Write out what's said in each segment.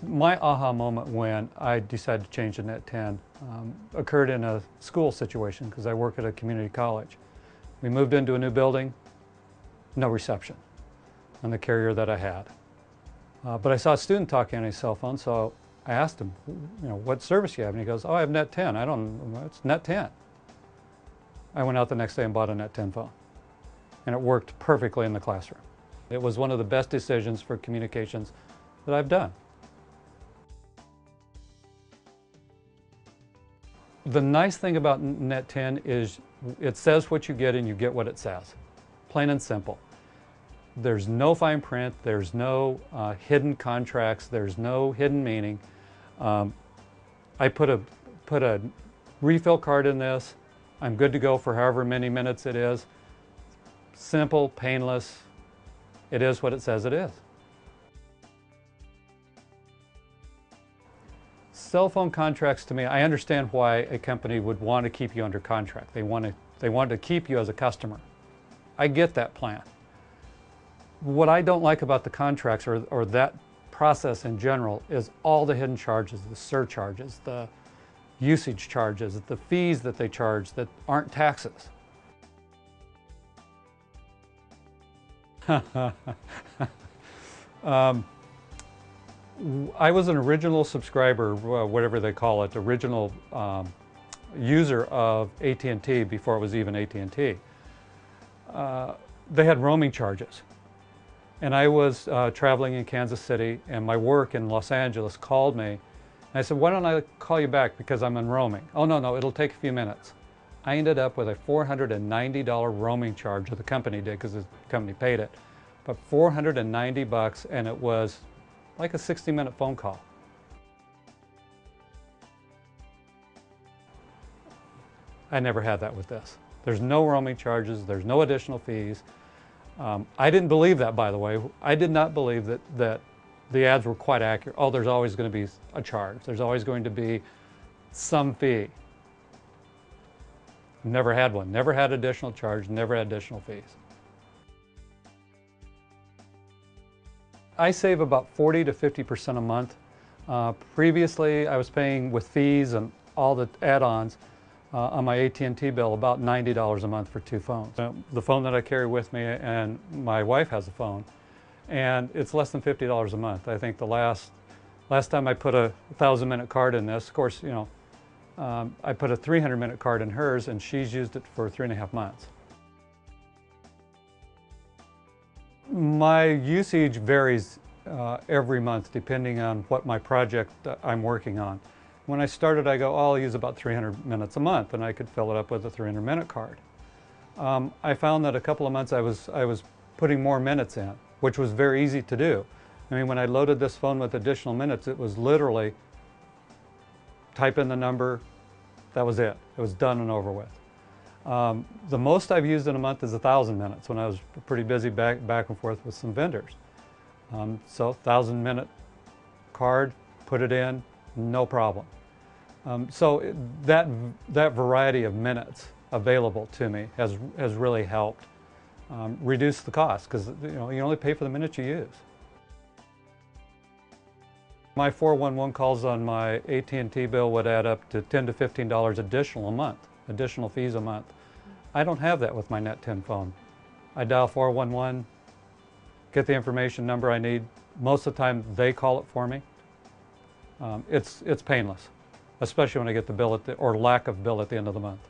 My aha moment when I decided to change to Net10 occurred in a school situation because I work at a community college. We moved into a new building, no reception on the carrier that I had. But I saw a student talking on his cell phone, so I asked him, what service you have? And he goes, oh, I have Net10. I don't know, it's Net10. I went out the next day and bought a Net10 phone, and it worked perfectly in the classroom. It was one of the best decisions for communications that I've done. The nice thing about Net10 is it says what you get and you get what it says. Plain and simple. There's no fine print, there's no hidden contracts, there's no hidden meaning. I put a refill card in this. I'm good to go for however many minutes it is. Simple, painless. It is what it says it is. Cell phone contracts, to me, I understand why a company would want to keep you under contract. They want to keep you as a customer. I get that plan. What I don't like about the contracts or that process in general is all the hidden charges, the surcharges, the usage charges, the fees that they charge that aren't taxes. I was an original subscriber, whatever they call it, original user of AT&T before it was even AT&T. They had roaming charges. And I was traveling in Kansas City, and my work in Los Angeles called me. And I said, why don't I call you back because I'm in roaming? Oh, no, it'll take a few minutes. I ended up with a $490 roaming charge, or the company did because the company paid it. But $490, and it was like a 60-minute phone call. I never had that with this. There's no roaming charges, there's no additional fees. I didn't believe that, by the way. I did not believe that the ads were quite accurate. Oh, there's always going to be a charge. There's always going to be some fee. Never had one. Never had additional charge, never had additional fees. I save about 40 to 50% a month. Previously, I was paying with fees and all the add-ons on my AT&T bill about $90 a month for 2 phones. The phone that I carry with me, and my wife has a phone, and it's less than $50 a month. I think the last time I put a 1,000-minute card in this, of course, I put a 300-minute card in hers, and she's used it for 3.5 months. My usage varies every month depending on what my project I'm working on. When I started, I go, oh, I'll use about 300 minutes a month, and I could fill it up with a 300-minute card. I found that a couple of months I was putting more minutes in, which was very easy to do. I mean, when I loaded this phone with additional minutes, it was literally type in the number, that was it. It was done and over with. The most I've used in a month is 1,000 minutes when I was pretty busy back and forth with some vendors. So 1,000-minute card, put it in, no problem. So that variety of minutes available to me has really helped reduce the cost because you only pay for the minutes you use. My 411 calls on my AT&T bill would add up to $10 to $15 additional a month, additional fees a month. I don't have that with my Net10 phone. I dial 411, get the information number I need. Most of the time they call it for me. It's painless, especially when I get the bill or lack of bill at the end of the month.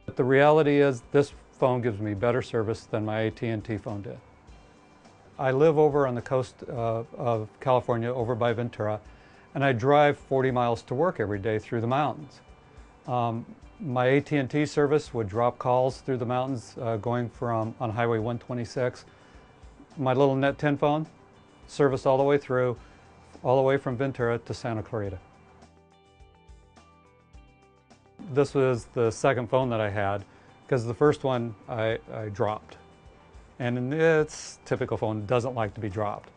But the reality is this phone gives me better service than my AT&T phone did. I live over on the coast of California, over by Ventura, and I drive 40 miles to work every day through the mountains. My AT&T service would drop calls through the mountains going from on Highway 126. My little Net10 phone, service all the way through, all the way from Ventura to Santa Clarita. This was the second phone that I had because the first one I dropped. And it's typical phone, doesn't like to be dropped.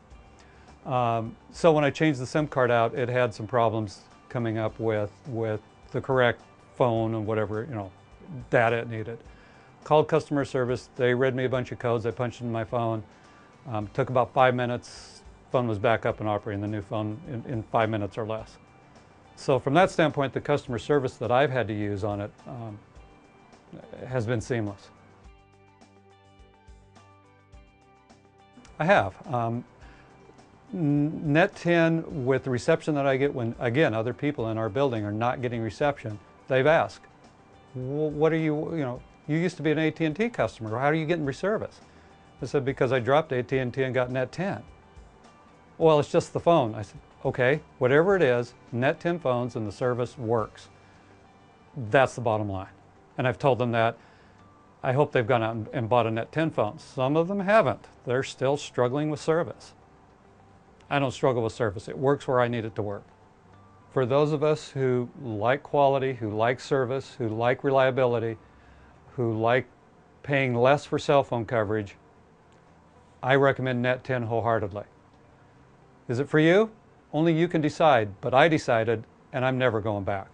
So when I changed the SIM card out, it had some problems coming up with the correct phone and whatever, data it needed. Called customer service, they read me a bunch of codes, I punched in my phone. Took about 5 minutes, phone was back up and operating, the new phone in 5 minutes or less. So from that standpoint, the customer service that I've had to use on it has been seamless. I have. Net10, with the reception that I get when, again, other people in our building are not getting reception, they've asked, what are you, you used to be an AT&T customer, how are you getting service? I said, because I dropped AT&T and got Net10. Well, it's just the phone. I said, okay, whatever it is, Net10 phones and the service works. That's the bottom line. And I've told them that. I hope they've gone out and bought a Net10 phone. Some of them haven't. They're still struggling with service. I don't struggle with service. It works where I need it to work. For those of us who like quality, who like service, who like reliability, who like paying less for cell phone coverage, I recommend Net10 wholeheartedly. Is it for you? Only you can decide, but I decided, and I'm never going back.